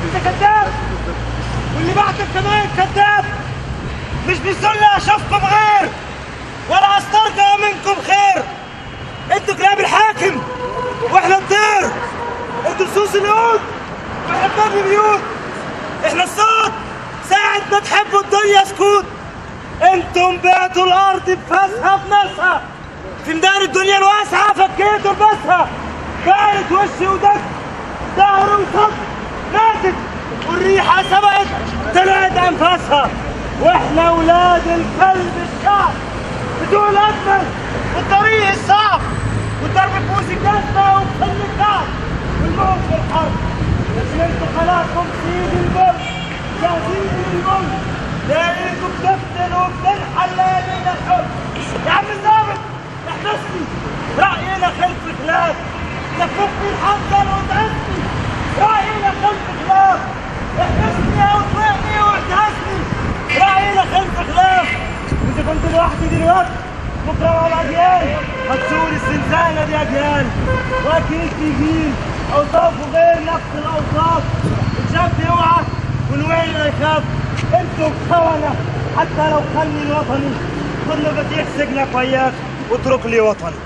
انت كذاب، واللي بعدك كمان كذاب. مش بيصلي اشوفكم غير ولا استرجع منكم خير. انتوا كلاب الحاكم واحنا الطير، انتوا لصوص اليهود واحنا بنبني بيوت. احنا الصوت ساعة ما تحبوا الدنيا سكوت. انتم بعتوا الارض بفاسها بناسها، في ميدان الدنيا الواسعة فكيتوا لباسها. كانت وشي ودك ظهر وصد ماتت، والريحة سبقت طلعت انفاسها. واحنا ولاد الكلب الشعب بدون اجمل والطريق الصعب، والضرب بفوز الجزمة وبحل الكعب والموت في الحرب. بس انتوا خلاصكم سيد الملك جاهزين للملك، لاقيكم بتفتنوا وبتنحل ليالينا الحب. يا عم الظابط احبسني، رأينا خلف خلاف، لففني الحنجر وتعبني، رأينا خلف خلاف. احبسني او اطلقني واحتسني، رأينا خلف خلاف. اذا كنت لوحدي دلوقتي بكره مع الاجيال هتزور الزنزانه دي اجيال، واكيد في جيل اوصافه غير نفس الاوصاف. الشاب يوعى والويل يخاف. انتوا خونه حتى لو خلني الوطني كله بديح سجنك وياك واترك لي وطني.